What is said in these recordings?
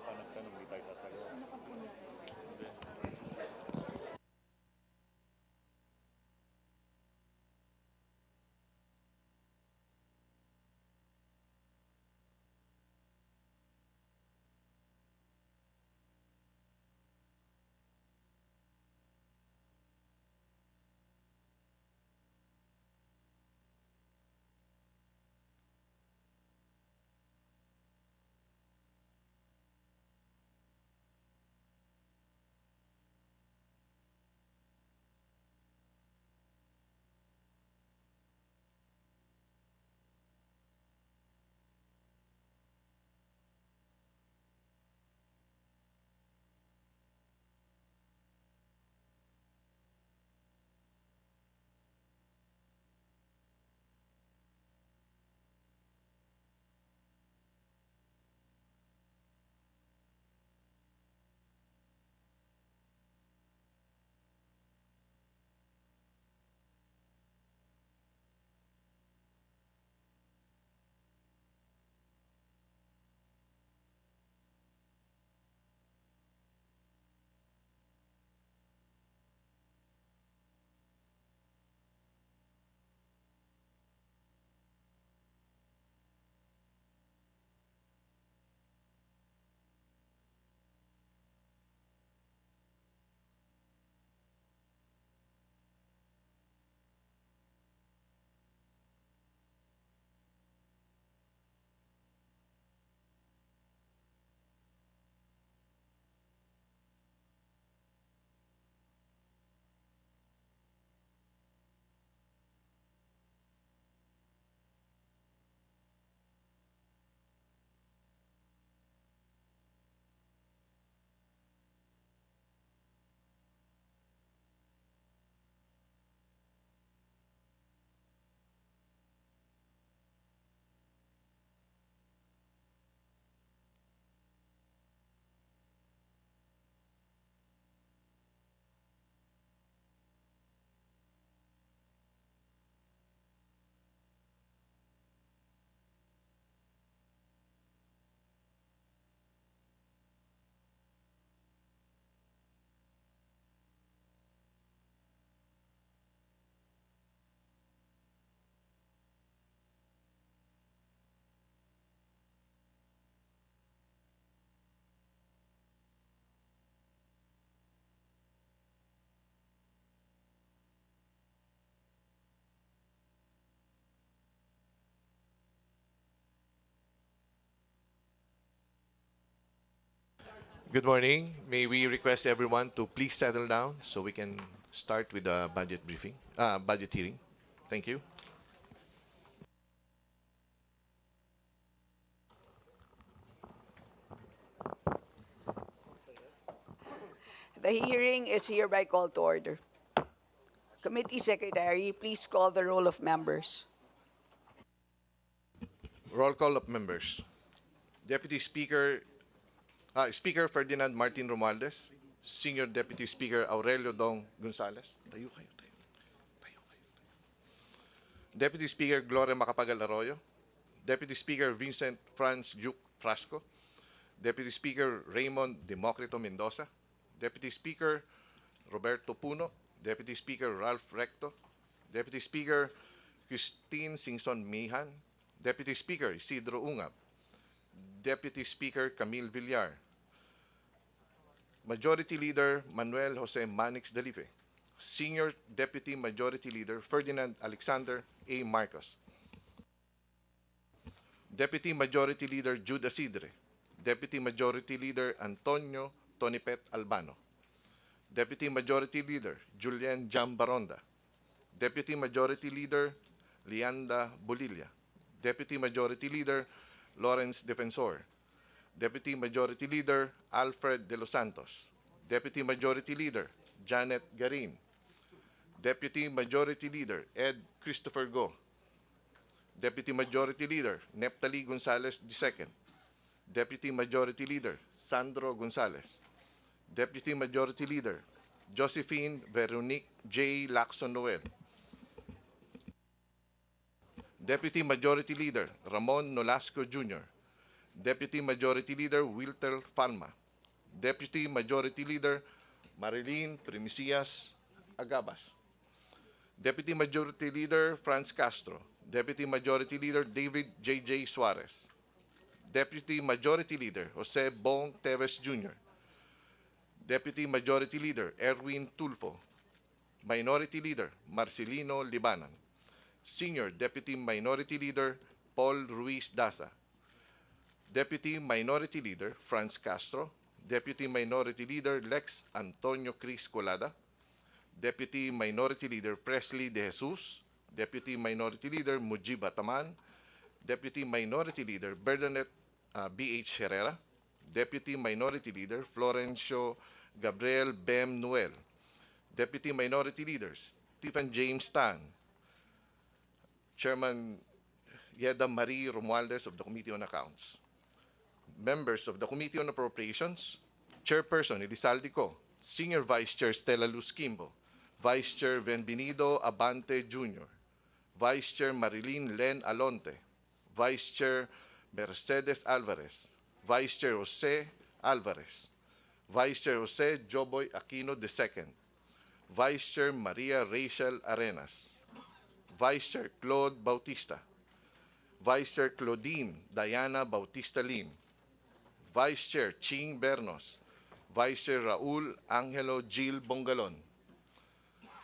pa nagtanong, hindi tayo sasagot. Hindi. Good morning. May we request everyone to please settle down so we can start with the budget briefing, budget hearing. Thank you. The hearing is hereby called to order. Committee Secretary, please call the roll of members. Roll call of members. Deputy Speaker, Speaker Ferdinand Martin Romualdez. Senior Deputy Speaker Aurelio Dong Gonzales. Tayo kayo, tayo. Tayo kayo. Deputy Speaker Gloria Macapagal Arroyo. Deputy Speaker Vincent Franz Duke Frasco. Deputy Speaker Raymond Democrito Mendoza. Deputy Speaker Roberto Puno. Deputy Speaker Ralph Recto. Deputy Speaker Christine Singson Mihan. Deputy Speaker Isidro Ungab. Deputy Speaker Camille Villar. Majority Leader Manuel Jose Manix Dalipe. Senior Deputy Majority Leader Ferdinand Alexander A. Marcos. Deputy Majority Leader Jude Asidre. Deputy Majority Leader Antonio Tonipet Albano. Deputy Majority Leader Julian Jambaronda. Deputy Majority Leader Lianda Bolilla. Deputy Majority Leader Lawrence Defensor. Deputy Majority Leader Alfred De Los Santos. Deputy Majority Leader Janet Garin. Deputy Majority Leader Ed Christopher Go. Deputy Majority Leader Neptali Gonzales II. Deputy Majority Leader Sandro Gonzales. Deputy Majority Leader Josephine Veronique J. Lacson Noel. Deputy Majority Leader Ramon Nolasco Jr. Deputy Majority Leader Wilter Falma, Deputy Majority Leader Marilyn Primicias Agabas, Deputy Majority Leader Franz Castro, Deputy Majority Leader David J.J. Suarez, Deputy Majority Leader Jose Bong Teves Jr., Deputy Majority Leader Erwin Tulfo, Minority Leader Marcelino Libanan, Senior Deputy Minority Leader Paul Ruiz Daza, Deputy Minority Leader Franz Castro, Deputy Minority Leader Lex Antonio Cris Colada, Deputy Minority Leader Presley De Jesus, Deputy Minority Leader Mujib Ataman, Deputy Minority Leader Bernadette B.H. Herrera, Deputy Minority Leader Florencio Gabriel Bem Noel, Deputy Minority Leaders Stephen James Tan, Chairman Yeda Marie Romualdez of the Committee on Accounts, members of the Committee on Appropriations, Chairperson Elizalde Co, Senior Vice Chair Stella Luz Kimbo, Vice Chair Benvenido Abante Jr., Vice Chair Marilyn Len Alonte, Vice Chair Mercedes Alvarez, Vice Chair Jose Alvarez, Vice Chair Jose Joboy Aquino II, Vice Chair Maria Rachel Arenas, Vice Chair Claude Bautista, Vice Chair Claudine Diana Bautista Lim, Vice Chair Ching Bernos, Vice Chair Raul Angelo Gil Bongalon,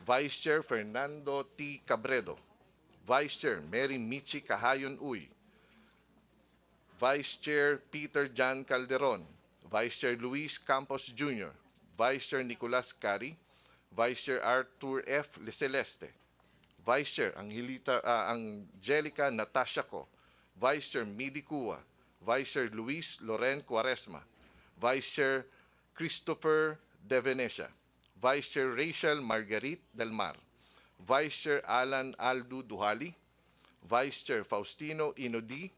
Vice Chair Fernando T. Cabredo, Vice Chair Mary Michi Cahayon Uy, Vice Chair Peter Jan Calderon, Vice Chair Luis Campos Jr., Vice Chair Nicolas Cari, Vice Chair Arthur F. Leceleste, Vice Chair Angelica Natasha Co, Vice Chair Midi Cua, Vice Chair Luis Loren Cuaresma, Vice Chair Christopher De Venecia, Vice Chair Rachel Marguerite Del Mar, Vice Chair Alan Aldo Duhali, Vice Chair Faustino Inodi,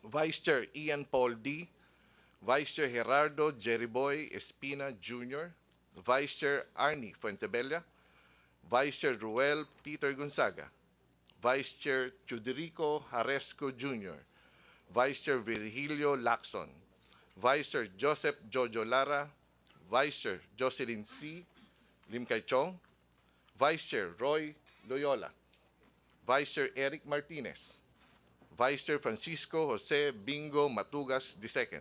Vice Chair Ian Paul D, Vice Chair Gerardo Jeriboy Espina Jr., Vice Chair Arnie Fuentebella, Vice Chair Ruel Peter Gonzaga, Vice Chair Chuderico Haresco Jr., Vice Chair Virgilio Lacson, Vice Chair Joseph Jojo Lara, Vice Chair Jocelyn C. Lim Kay Chong, Vice Chair Roy Loyola, Vice Chair Eric Martinez, Vice Chair Francisco Jose Bingo Matugas II,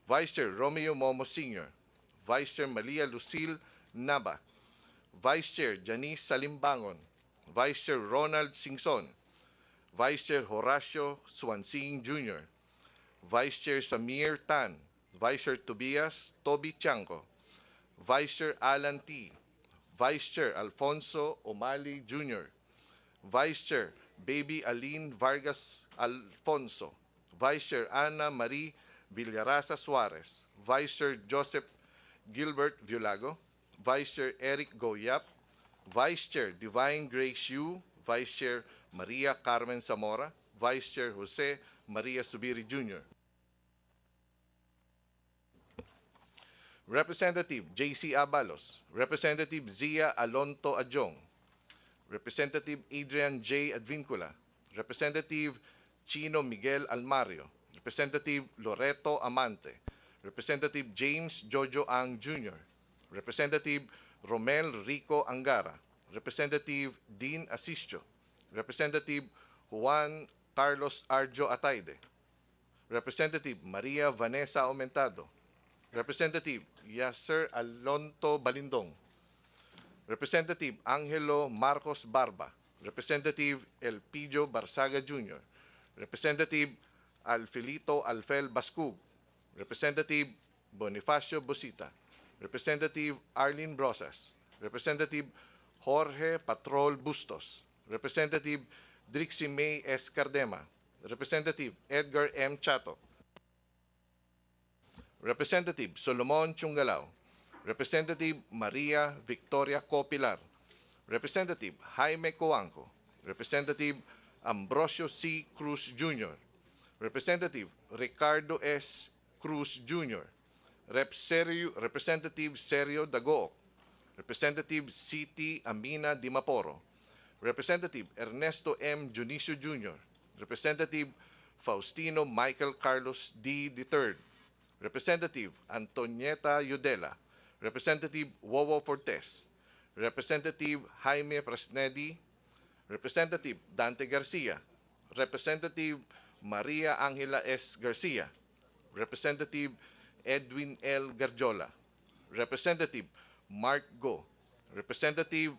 Vice Chair Romeo Momo Sr., Vice Chair Malia Lucille Naba, Vice Chair Janice Salimbangon, Vice Chair Ronald Singson, Vice Chair Horacio Swansing Jr., Vice Chair Samir Tan, Vice Chair Tobias Toby Chanco, Vice Chair Alan T., Vice Chair Alfonso Omali Jr., Vice Chair Baby Aline Vargas Alfonso, Vice Chair Ana Marie Villarasa Suarez, Vice Chair Joseph Gilbert Violago, Vice Chair Eric Goyap, Vice Chair Divine Grace Yu, Vice Chair Maria Carmen Zamora, Vice Chair Jose Maria Subiri Jr., Representative J.C. Abalos, Representative Zia Alonto Adjong, Representative Adrian J. Advincula, Representative Chino Miguel Almario, Representative Loreto Amante, Representative James Jojo Ang Jr., Representative Romel Rico Angara, Representative Dean Asistio, Representative Juan Carlos Arjo Ataide, Representative Maria Vanessa Aumentado, Representative Yasser Alonto Balindong, Representative Angelo Marcos Barba, Representative Elpidio Barsaga Jr., Representative Alfelito Alfel Bascug, Representative Bonifacio Bosita, Representative Arlene Brosas, Representative Jorge Patrol Bustos, Representative Drixie May S. Cardema, Representative Edgar M. Chato, Representative Solomon Chungalao, Representative Maria Victoria Copilar, Representative Jaime Coanco, Representative Ambrosio C. Cruz Jr., Representative Ricardo S. Cruz Jr., Representative Sergio Dagoc, Representative C.T. Amina Dimaporo, Representative Ernesto M. Junicio Jr., Representative Faustino Michael Carlos D. III, Representative Antonieta Yudela, Representative Wowo Fortes, Representative Jaime Presnedi, Representative Dante Garcia, Representative Maria Angela S. Garcia, Representative Edwin L. Garjola, Representative Mark Go, Representative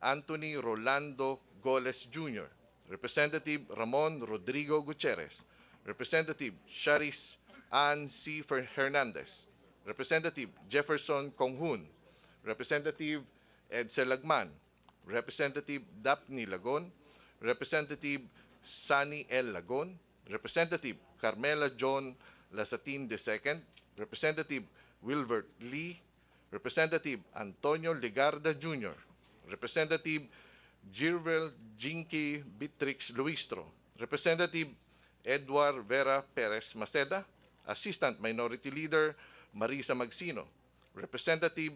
Anthony Rolando Goles Jr., Representative Ramon Rodrigo Gutierrez, Representative Charis Ann C. Hernandez, Representative Jefferson Konghun, Representative Edsel Lagman, Representative Daphne Lagon, Representative Sunny L. Lagon, Representative Carmela John Lasatin II, Representative Wilbert Lee, Representative Antonio Legarda Jr., Representative Jirvel Jinky Beatrix Luistro, Representative Edward Vera Perez Maceda, Assistant Minority Leader Marisa Magsino, Representative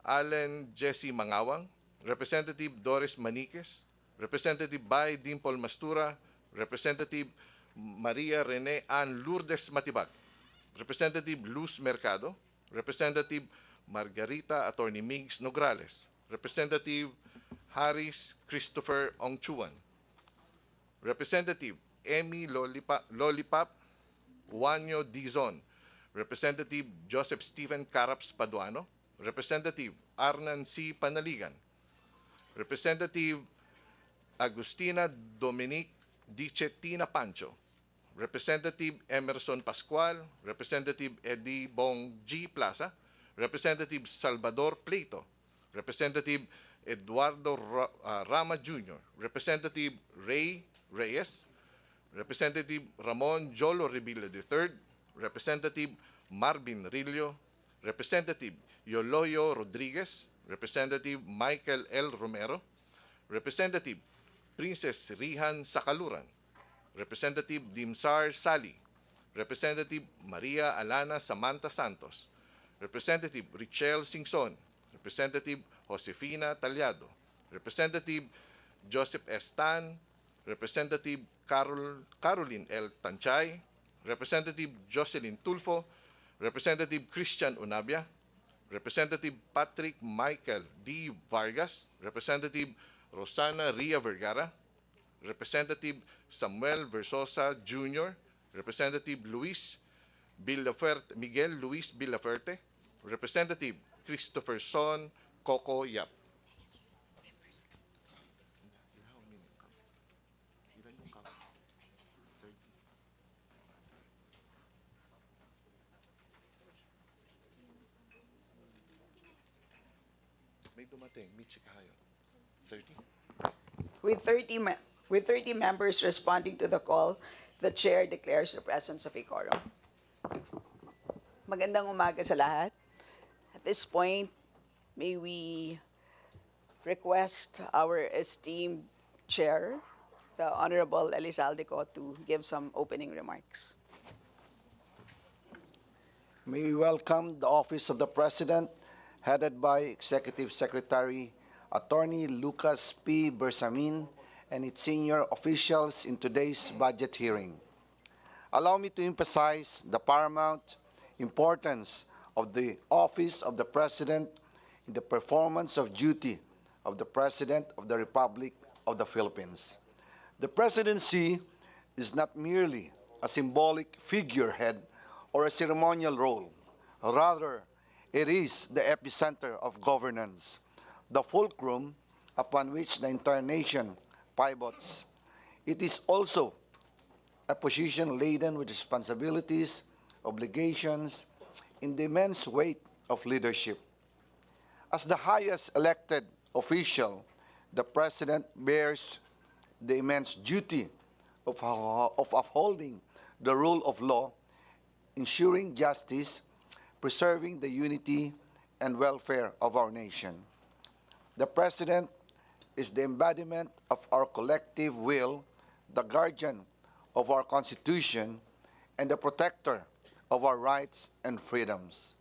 Allen Jesse Mangawang, Representative Doris Maniquez, Representative Bay Dimple Mastura, Representative Maria Rene Ann Lourdes Matibag, Representative Luz Mercado, Representative Margarita Attorney Migs Nograles, Representative Harris Christopher Ongchuan, Representative Emmy Lollipop Juanyo Dizon, Representative Joseph Stephen Caraps Paduano, Representative Arnan C. Panaligan, Representative Agustina Dominic Dichetina Pancho, Representative Emerson Pascual, Representative Eddie Bong G. Plaza, Representative Salvador Pleito, Representative Eduardo Rama Jr., Representative Ray Reyes, Representative Ramon Jolo Revilla III, Representative Marvin Rillo, Representative Yoloyo Rodriguez, Representative Michael L. Romero, Representative Princess Rihan Sakaluran, Representative Dimsar Sali, Representative Maria Alana Samantha Santos, Representative Richelle Singson, Representative Josefina Talyado, Representative Joseph S. Tan, Representative Caroline L. Tanchay, Representative Jocelyn Tulfo, Representative Christian Unabia, Representative Patrick Michael D. Vargas, Representative Rosana Ria Vergara, Representative Samuel Versosa Jr., Representative Miguel Luis Villaferte, Representative Christopher Son Coco Yap. May dumating, Mitchie Kahayo. 30. With 30 members responding to the call, the chair declares the presence of a quorum. Magandang umaga sa lahat. At this point, may we request our esteemed chair, the Honorable Elizalde Co, to give some opening remarks. May we welcome the Office of the President, headed by Executive Secretary Attorney Lucas P. Bersamin, and its senior officials in today's budget hearing. Allow me to emphasize the paramount importance of the Office of the President in the performance of duty of the President of the Republic of the Philippines. The presidency is not merely a symbolic figurehead or a ceremonial role. Rather, it is the epicenter of governance, the fulcrum upon which the entire nation pivots. It is also a position laden with responsibilities, obligations, and the immense weight of leadership. As the highest elected official, the President bears the immense duty of upholding the rule of law, ensuring justice, preserving the unity and welfare of our nation. The President is the embodiment of our collective will, the guardian of our Constitution, and the protector of our rights and freedoms.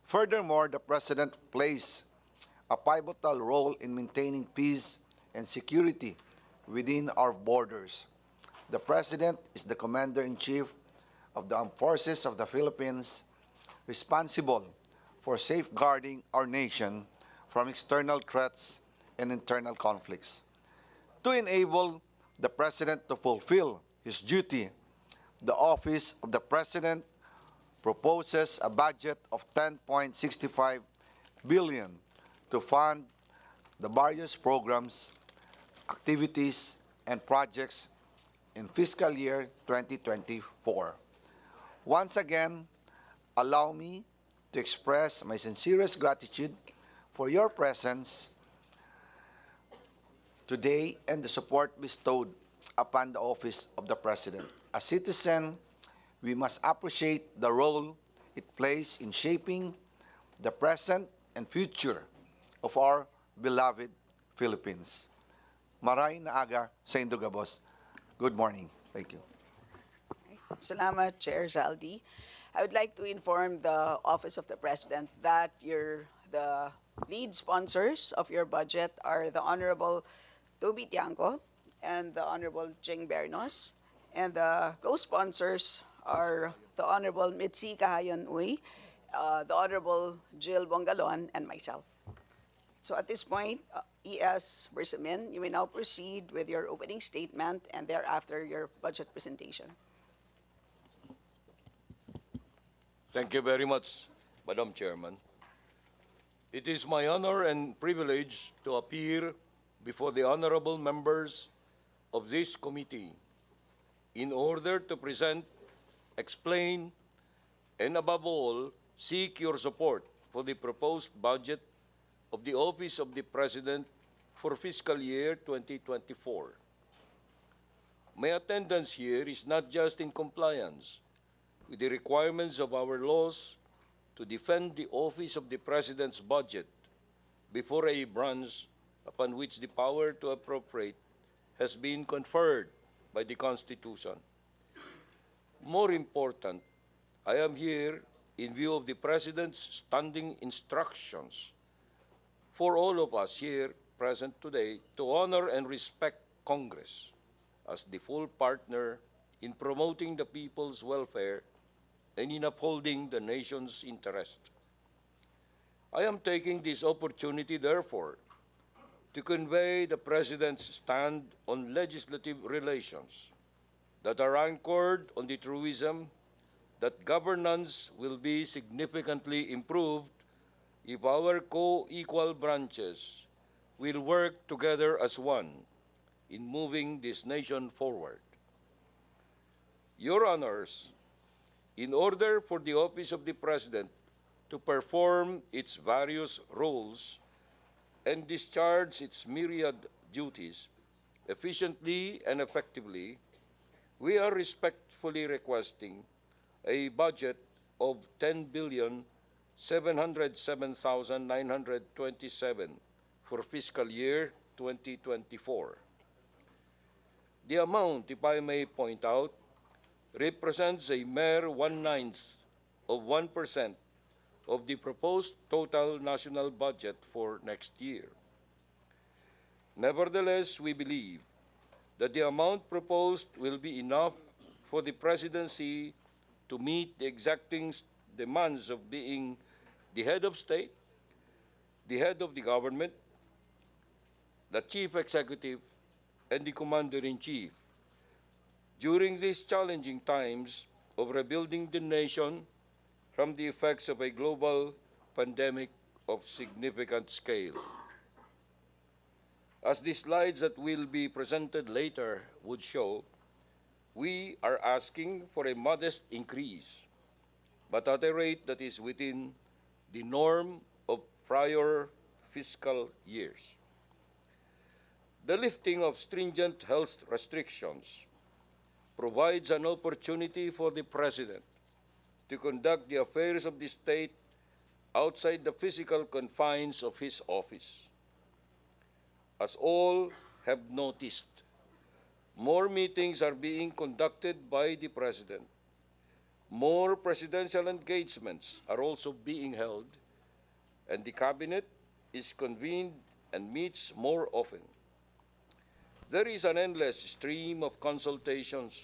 Furthermore, the President plays a pivotal role in maintaining peace and security within our borders. The President is the Commander-in-Chief of the Armed Forces of the Philippines, responsible for safeguarding our nation from external threats and internal conflicts. To enable the President to fulfill his duty, the Office of the President proposes a budget of 10.65 billion to fund the various programs, activities, and projects in fiscal year 2024. Once again, allow me to express my sincerest gratitude for your presence today and the support bestowed upon the office of the President. As citizen, we must appreciate the role it plays in shaping the present and future of our beloved Philippines. Maray na aga sa Indogabos. Good morning. Thank you. Salamat, Chair Zaldi. I would like to inform the Office of the President that the lead sponsors of your budget are the Honorable Toby Tiangco and the Honorable Jing Bernos, and the co-sponsors are the Honorable Mitzi Kahayan Uy, the Honorable Jill Bongalon, and myself. So at this point, E.S. Bersamin, you may now proceed with your opening statement and thereafter your budget presentation. Thank you very much, Madam Chairman. It is my honor and privilege to appear before the honorable members of this committee in order to present, explain, and above all, seek your support for the proposed budget of the Office of the President for fiscal year 2024. My attendance here is not just in compliance with the requirements of our laws to defend the Office of the President's budget before a branch upon which the power to appropriate has been conferred by the Constitution. More important, I am here in view of the President's standing instructions for all of us here present today to honor and respect Congress as the full partner in promoting the people's welfare and in upholding the nation's interest. I am taking this opportunity, therefore, to convey the President's stand on legislative relations that are anchored on the truism that governance will be significantly improved if our co-equal branches will work together as one in moving this nation forward. Your Honors, in order for the Office of the President to perform its various roles and discharge its myriad duties efficiently and effectively, we are respectfully requesting a budget of 10,707,927 for fiscal year 2024. The amount, if I may point out, represents a mere 1/9 of the proposed total national budget for next year. Nevertheless, we believe that the amount proposed will be enough for the Presidency to meet the exacting demands of being the head of state, the head of the government, the chief executive, and the commander-in-chief during these challenging times of rebuilding the nation from the effects of a global pandemic of significant scale. As the slides that will be presented later would show, we are asking for a modest increase, but at a rate that is within the norm of prior fiscal years. The lifting of stringent health restrictions provides an opportunity for the President to conduct the affairs of the state outside the physical confines of his office. As all have noticed, more meetings are being conducted by the President. More presidential engagements are also being held, and the Cabinet is convened and meets more often. There is an endless stream of consultations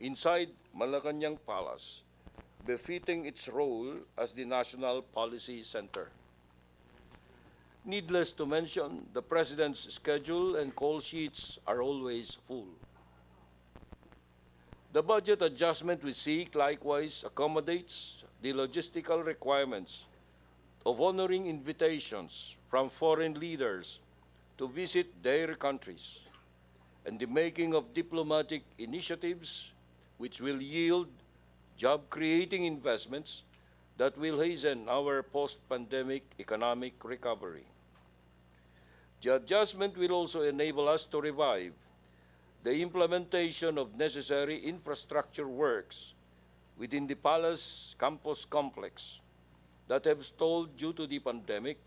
inside Malacanang Palace, befitting its role as the National Policy Center. Needless to mention, the President's schedule and call sheets are always full. The budget adjustment we seek likewise accommodates the logistical requirements of honoring invitations from foreign leaders to visit their countries and the making of diplomatic initiatives which will yield job-creating investments that will hasten our post-pandemic economic recovery. The adjustment will also enable us to revive the implementation of necessary infrastructure works within the Palace campus complex that have stalled due to the pandemic,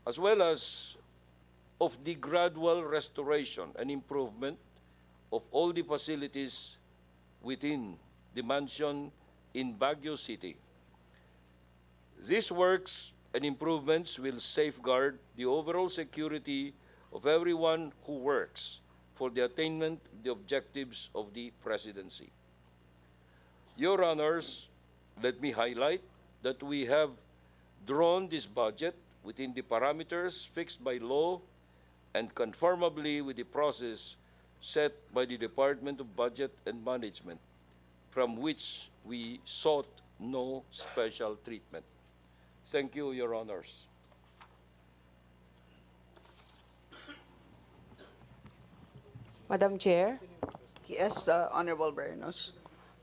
as well as of the gradual restoration and improvement of all the facilities within the mansion in Baguio City. These works and improvements will safeguard the overall security of everyone who works for the attainment of the objectives of the presidency. Your Honors, let me highlight that we have drawn this budget within the parameters fixed by law and conformably with the process set by the Department of Budget and Management, from which we sought no special treatment. Thank you, Your Honors. Madam Chair, Yes, Honorable Bernos.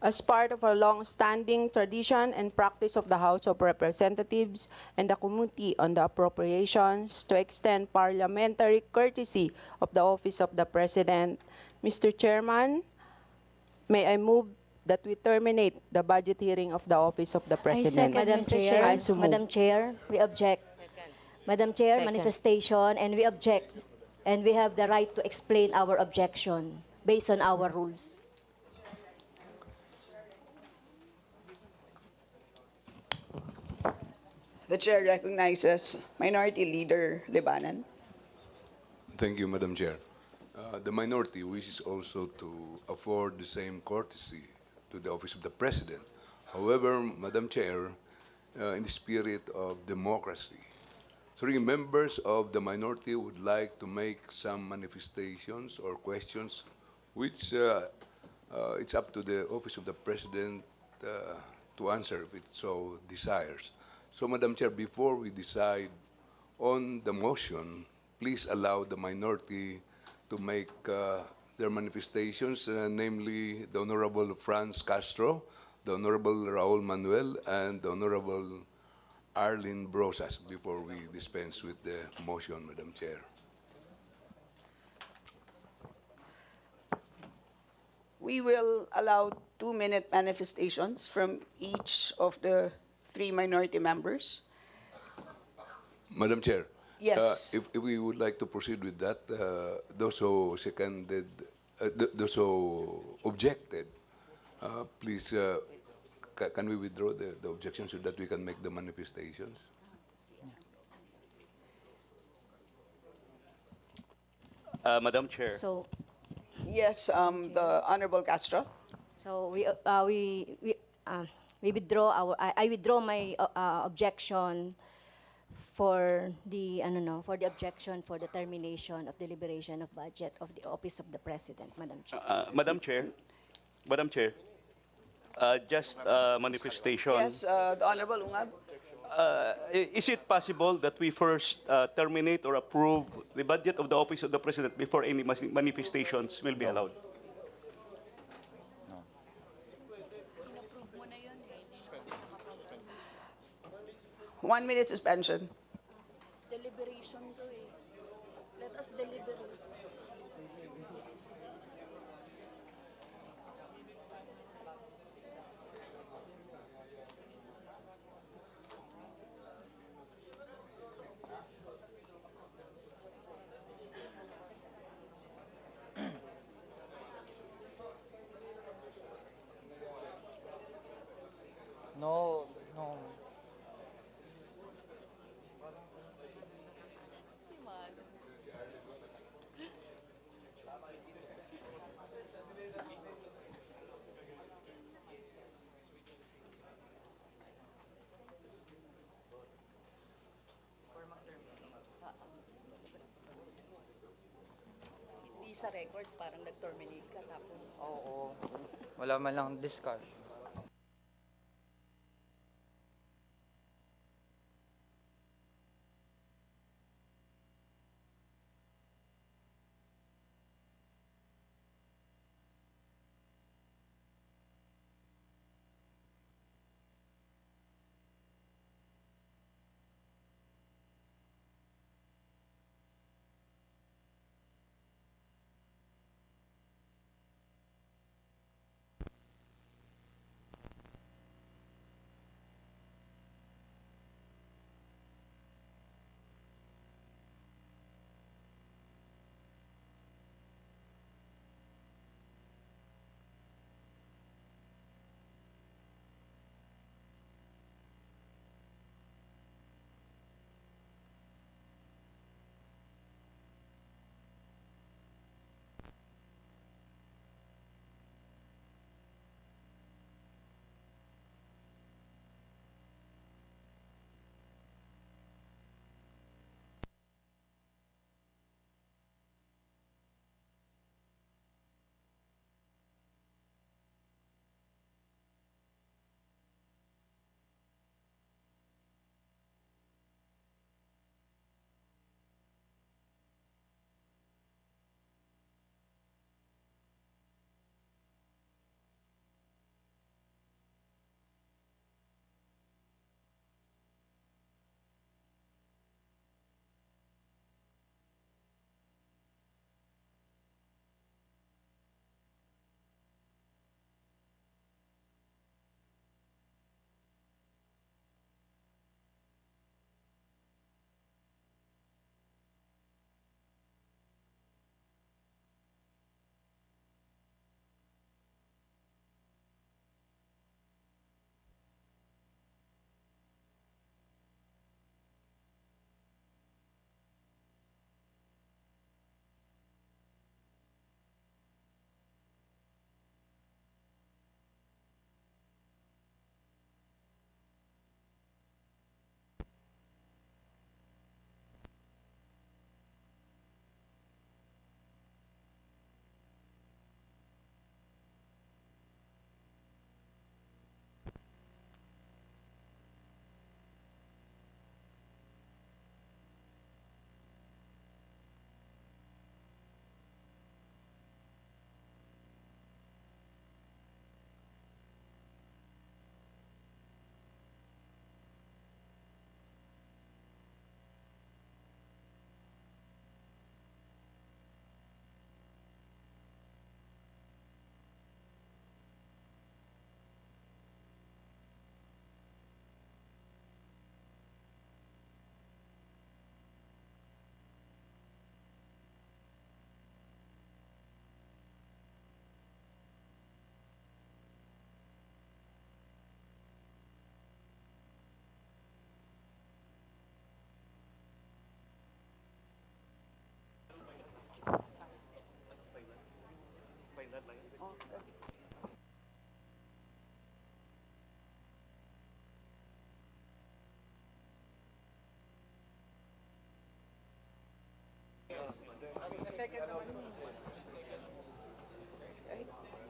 as part of a long-standing tradition and practice of the House of Representatives and the Committee on the Appropriations to extend parliamentary courtesy of the Office of the President, Mr. Chairman, may I move that we terminate the budget hearing of the Office of the I President. second, Madam Mr. Chair, Chair. I so move. Madam Chair, we object. Madam Chair, Second. manifestation, and we object. And we have the right to explain our objection based on our rules. The chair recognizes Minority Leader Libanan. Thank you, Madam Chair. The minority wishes also to afford the same courtesy to the Office of the President. However, Madam Chair, in the spirit of democracy, three members of the minority would like to make some manifestations or questions, which it's up to the Office of the President to answer if it so desires. So, Madam Chair, before we decide on the motion, please allow the minority to make their manifestations, namely the Honorable Franz Castro, the Honorable Raul Manuel, and the Honorable Arlene Brosas, before we dispense with the motion, Madam Chair. We will allow 2-minute manifestations from each of the 3 minority members. Madam Chair. Yes. If we would like to proceed with that, those who seconded, those who objected, please, can we withdraw the objection so that we can make the manifestations? Madam Chair. So, Yes, the Honorable Castro. so we withdraw I withdraw my objection for the for the objection for the termination of deliberation of budget of the Office of the President, Madam Chair. Madam Chair, just manifestation. Yes, the Honorable Ungab. Is it possible that we first terminate or approve the budget of the Office of the President before any manifestations will be allowed? 1-minute suspension. Deliberation to eh. Let us deliberate. No, no. sa records, parang nag-terminate ka tapos... Oo. Wala man lang discussion.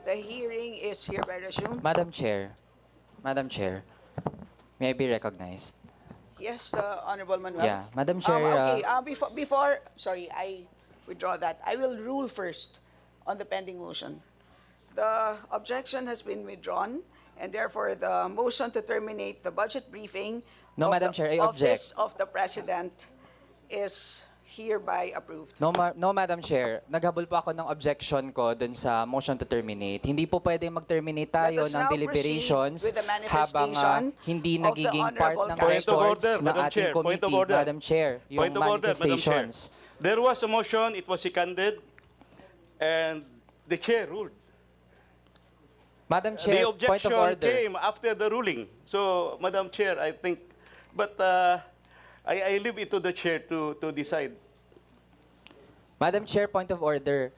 The hearing is hereby resumed. Madam Chair, may I be recognized? Yes, Honorable Manuel. Yeah, Madam Chair, Okay, sorry, I withdraw that. I will rule first on the pending motion. The objection has been withdrawn, and therefore the motion to terminate the budget briefing No, of Madam the Chair, I object. Office of the President is hereby approved. No, Madam Chair. Naghabol po ako ng objection ko dun sa motion to terminate. Hindi po pwedeng mag-terminate tayo Let us ng now deliberations proceed with the habang manifestation hindi of the nagiging part Honorable ng Point of records order, ng Madam ating Chair. Point of committee, order. Madam Chair, yung Point of order, Madam Chair. manifestations. There was a motion, it was seconded, and the chair ruled. Madam The Chair, point of objection order. came after the ruling. So, Madam Chair, I think, but I leave it to the chair to decide. Madam Chair, point of order.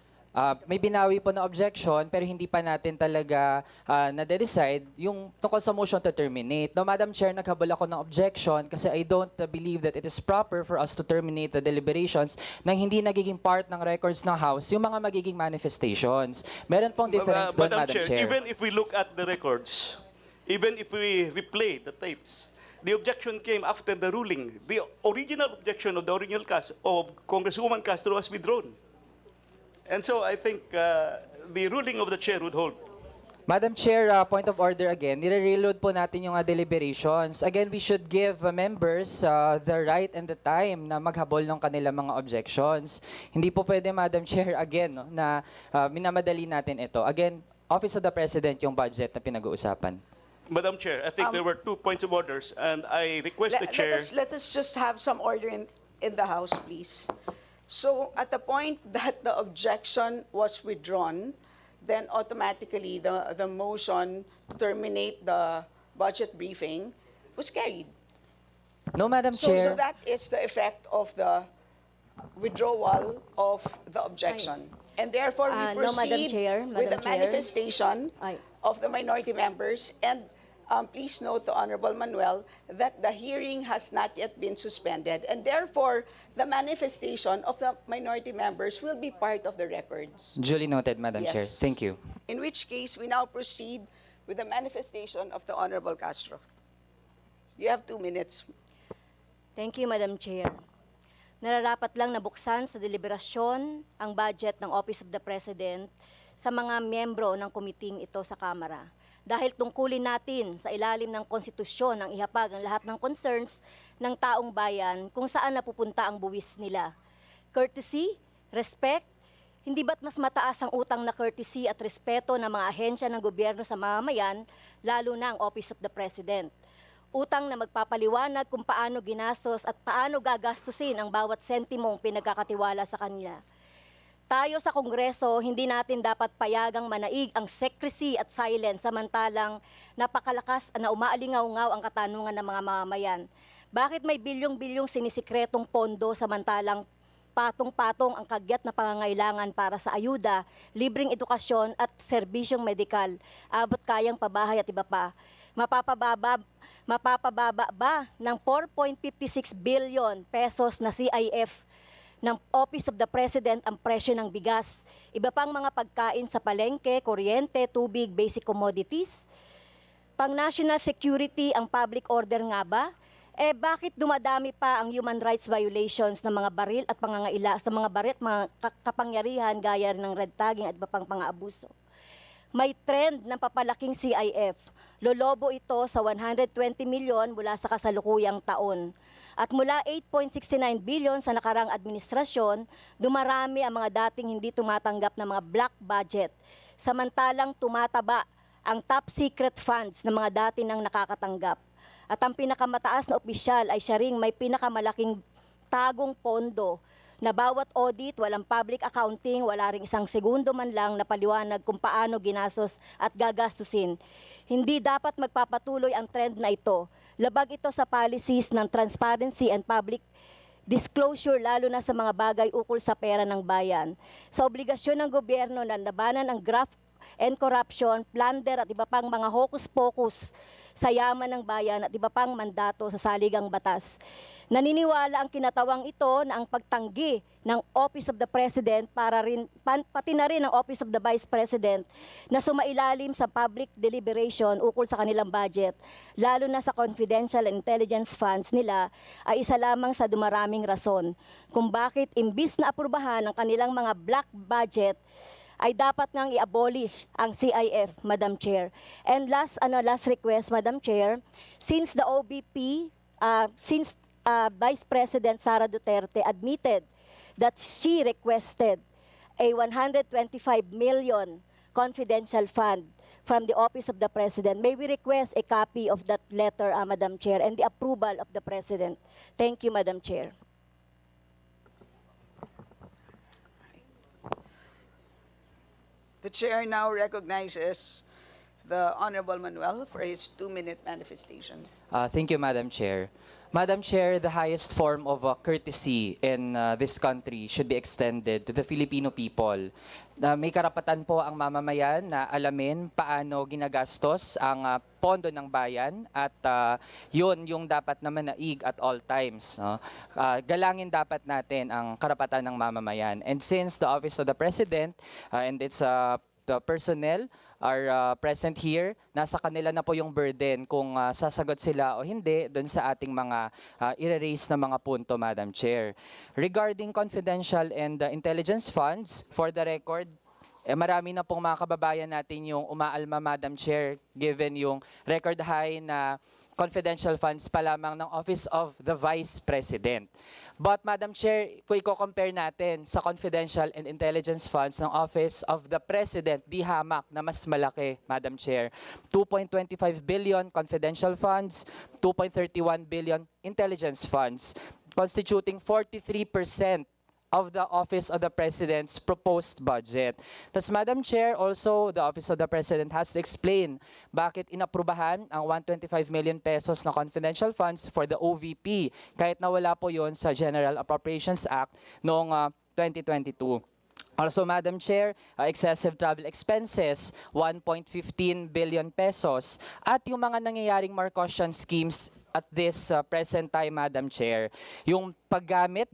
May binawi po na objection pero hindi pa natin talaga nade-decide yung tungkol sa motion to terminate. No, Madam Chair, naghabol ako ng objection kasi I don't believe that it is proper for us to terminate the deliberations nang hindi nagiging part ng records ng House yung mga magiging manifestations. Meron pong difference doon, Madam Chair. Even if we look at the records, even if we replay the tapes, the objection came after the ruling. The original objection of the original cast of Congresswoman Castro was withdrawn. And so I think the ruling of the chair would hold. Madam Chair, point of order again, nire-reload po natin yung deliberations. Again, we should give members the right and the time na maghabol ng kanilang mga objections. Hindi po pwede, Madam Chair, again, no, na minamadali natin ito. Again, Office of the President yung budget na pinag-uusapan. Madam Chair, I think there were 2 points of orders, and I request the chair. Let us just have some order in the House, please. So at the point that the objection was withdrawn, then automatically the motion to terminate the budget briefing was carried. No, Madam So Chair. that is the effect of the withdrawal of the objection. And therefore, we No, Madam proceed Chair, with the Madam Chair. manifestation Ay. of the minority members. And please note to Honorable Manuel that the hearing has not yet been suspended. And therefore, the manifestation of the minority members will be part of the records. Duly noted, Madam Chair. Yes. Thank you. In which case, we now proceed with the manifestation of the Honorable Castro. You have 2 minutes. Thank you, Madam Chair. Nararapat lang nabuksan sa deliberasyon ang budget ng Office of the President sa mga miyembro ng komiting ito sa Kamara. Dahil tungkulin natin sa ilalim ng konstitusyon ang ihapag ang lahat ng concerns ng taong bayan kung saan napupunta ang buwis nila. Courtesy, respect, hindi ba't mas mataas ang utang na courtesy at respeto ng mga ahensya ng gobyerno sa mamamayan, lalo na ang Office of the President? Utang na magpapaliwanag kung paano ginastos at paano gagastusin ang bawat sentimong pinagkakatiwala sa kanila. Tayo sa Kongreso, hindi natin dapat payagang manaig ang secrecy at silence samantalang napakalakas na umaalingaw-ngaw ang katanungan ng mga mamamayan. Bakit may bilyong-bilyong sinisikretong pondo samantalang patong-patong ang kagyat na pangangailangan para sa ayuda, libreng edukasyon at serbisyong medikal, abot kayang pabahay at iba pa? Mapapababa ba ng 4.56 billion pesos na CIF ng Office of the President ang presyo ng bigas, iba pang mga pagkain sa palengke, kuryente, tubig, basic commodities? Pang national security ang public order nga ba? Bakit dumadami pa ang human rights violations ng mga baril at sa mga baril at mga kapangyarihan gaya ng red tagging at iba pang pang-aabuso? May trend ng papalaking CIF. Lolobo ito sa 120 milyon mula sa kasalukuyang taon. At mula 8.69 billion sa nakarang administrasyon, dumarami ang mga dating hindi tumatanggap ng mga black budget. Samantalang tumataba ang top secret funds ng mga dati nang nakakatanggap. At ang pinakamataas na opisyal ay siya ring may pinakamalaking tagong pondo na bawat audit, walang public accounting, wala ring isang segundo man lang na paliwanag kung paano ginastos at gagastusin. Hindi dapat magpapatuloy ang trend na ito. Labag ito sa policies ng transparency and public disclosure lalo na sa mga bagay ukol sa pera ng bayan. Sa obligasyon ng gobyerno na labanan ang graft and corruption, plunder at iba pang mga hocus-pocus sa yaman ng bayan at iba pang mandato sa saligang batas. Naniniwala ang kinatawang ito na ang pagtanggi ng Office of the President pati na rin ang Office of the Vice President na sumailalim sa public deliberation ukol sa kanilang budget, lalo na sa confidential and intelligence funds nila, ay isa lamang sa dumaraming rason kung bakit imbis na aprubahan ang kanilang mga black budget, ay dapat ngang i-abolish ang CIF, Madam Chair. And last request, Madam Chair, since the OBP, Vice President Sara Duterte admitted that she requested a 125 million confidential fund from the Office of the President. May we request a copy of that letter, Madam Chair, and the approval of the President. Thank you, Madam Chair. The chair now recognizes the Honorable Manuel for his 2-minute manifestation. Thank you, Madam Chair. Madam Chair, the highest form of courtesy in this country should be extended to the Filipino people. May karapatan po ang mamamayan na alamin paano ginagastos ang pondo ng bayan at yun yung dapat na manaig at all times. No? Galangin dapat natin ang karapatan ng mamamayan. And since the Office of the President and its the personnel are present here, nasa kanila na po yung burden kung sasagot sila o hindi doon sa ating mga i-raise na mga punto, Madam Chair. Regarding confidential and intelligence funds, for the record, marami na pong mga kababayan natin yung umaalma, Madam Chair, given yung record high na confidential funds pa lamang ng Office of the Vice President. But Madam Chair, kung i-compare natin sa confidential and intelligence funds ng Office of the President, di hamak na mas malaki, Madam Chair. 2.25 billion confidential funds, 2.31 billion intelligence funds, constituting 43% of the Office of the President's proposed budget. Thus, Madam Chair, also the Office of the President has to explain bakit inaprubahan ang 125 million pesos na confidential funds for the OVP kahit na wala po yon sa General Appropriations Act noong 2022. Also, Madam Chair, excessive travel expenses, 1.15 billion pesos, at yung mga nangyayaring Marcosian schemes at this present time, Madam Chair, yung gamit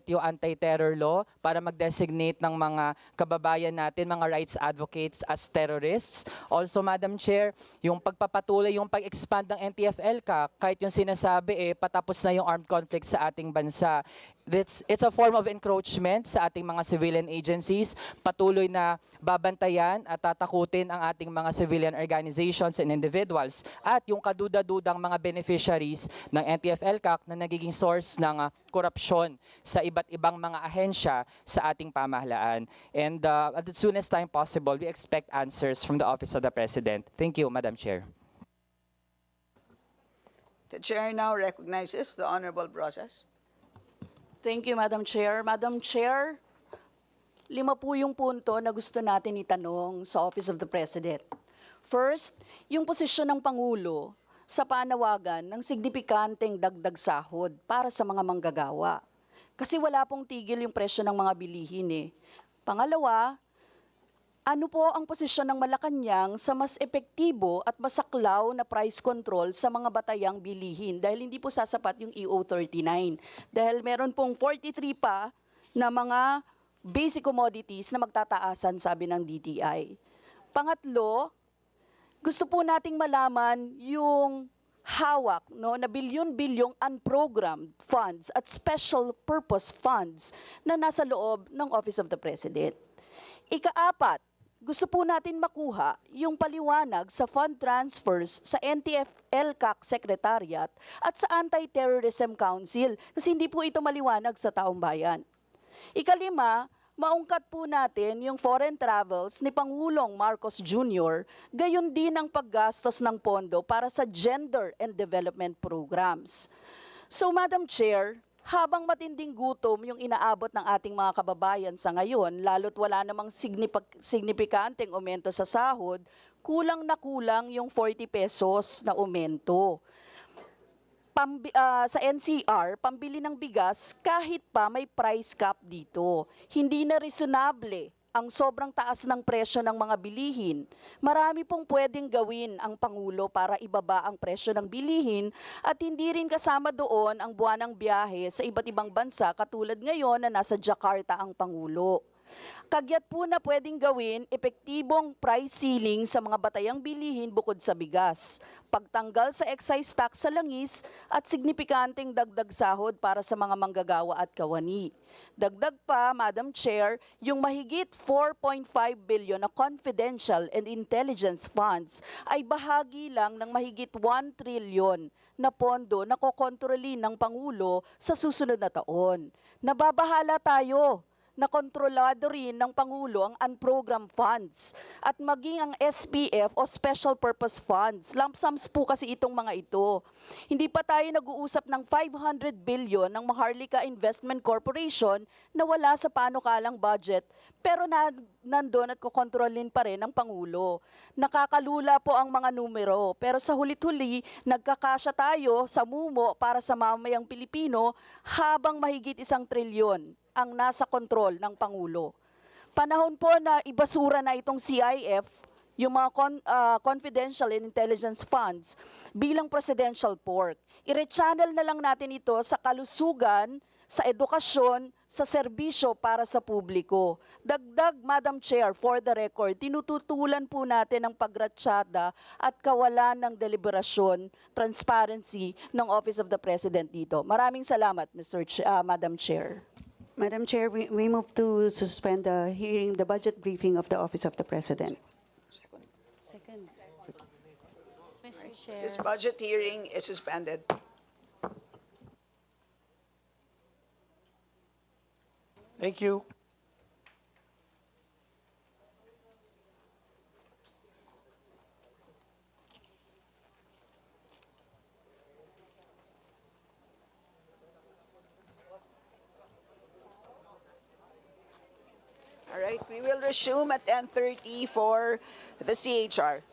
yung anti-terror law para mag-designate ng mga kababayan natin, mga rights advocates as terrorists. Also, Madam Chair, yung pagpapatuloy, yung pag-expand ng NTF-ELCA, kahit yung sinasabi, patapos na yung armed conflict sa ating bansa. It's a form of encroachment sa ating mga civilian agencies. Patuloy na babantayan at tatakutin ang ating mga civilian organizations and individuals at yung kaduda-dudang mga beneficiaries ng NTF-ELCAC na nagiging source ng korupsyon sa iba't ibang mga ahensya sa ating pamahalaan. And at the soonest time possible, we expect answers from the Office of the President. Thank you, Madam Chair. The Chair now recognizes the Honorable Brosas. Thank you, Madam Chair. Madam Chair, 5 po yung punto na gusto natin itanong sa Office of the President. First, yung posisyon ng Pangulo sa panawagan ng signifikanteng dagdag sahod para sa mga manggagawa. Kasi wala pong tigil yung presyo ng mga bilihin eh. Pangalawa, ano po ang posisyon ng Malacanang sa mas epektibo at masaklaw na price control sa mga batayang bilihin dahil hindi po sasapat yung EO39. Dahil meron pong 43 pa na mga basic commodities na magtataasan, sabi ng DTI. Pangatlo, gusto po nating malaman yung hawak na bilyon-bilyong unprogrammed funds at special purpose funds na nasa loob ng Office of the President. Ika-4, gusto po natin makuha yung paliwanag sa fund transfers sa NTF-ELCAC Secretariat at sa Anti-Terrorism Council kasi hindi po ito maliwanag sa taong bayan. Ika-5, maungkat po natin yung foreign travels ni Pangulong Marcos Jr., gayon din ang paggastos ng pondo para sa gender and development programs. So, Madam Chair, habang matinding gutom yung inaabot ng ating mga kababayan sa ngayon, lalo't wala namang signifikanteng aumento sa sahod, kulang na kulang yung 40 pesos na aumento. Sa NCR, pambili ng bigas kahit pa may price cap dito. Hindi na reasonable ang sobrang taas ng presyo ng mga bilihin. Marami pong pwedeng gawin ang Pangulo para ibaba ang presyo ng bilihin at hindi rin kasama doon ang buwanang biyahe sa iba't ibang bansa katulad ngayon na nasa Jakarta ang Pangulo. Kagyat po na pwedeng gawin, epektibong price ceiling sa mga batayang bilihin bukod sa bigas, pagtanggal sa excise tax sa langis at signifikanteng dagdag sahod para sa mga manggagawa at kawani. Dagdag pa, Madam Chair, yung mahigit 4.5 billion na confidential and intelligence funds ay bahagi lang ng mahigit 1 trillion na pondo na kokontrolin ng Pangulo sa susunod na taon. Nababahala tayo na kontrolado rin ng Pangulo ang unprogrammed funds at maging ang SPF o Special Purpose Funds. Lump sums po kasi itong mga ito. Hindi pa tayo nag-uusap ng 500 billion ng Maharlika Investment Corporation na wala sa panukalang budget pero nandun at kukontrolin pa rin ng Pangulo. Nakakalula po ang mga numero pero sa hulit-huli nagkakasya tayo sa MUMO para sa mamayang Pilipino habang mahigit 1 trilyon ang nasa kontrol ng Pangulo. Panahon po na ibasura na itong CIF, yung mga confidential and intelligence funds, bilang presidential pork. I-rechannel na lang natin ito sa kalusugan, sa edukasyon, sa serbisyo para sa publiko. Dagdag, Madam Chair, for the record, tinututulan po natin ang pagratsyada at kawalan ng deliberasyon, transparency ng Office of the President dito. Maraming salamat, Madam Chair. Madam Chair, we move to suspend the hearing, the budget briefing of the Office of the President. Second. Mr. Chair. This budget hearing is suspended. Thank you. All right, we will resume at 10:30 for the CHR.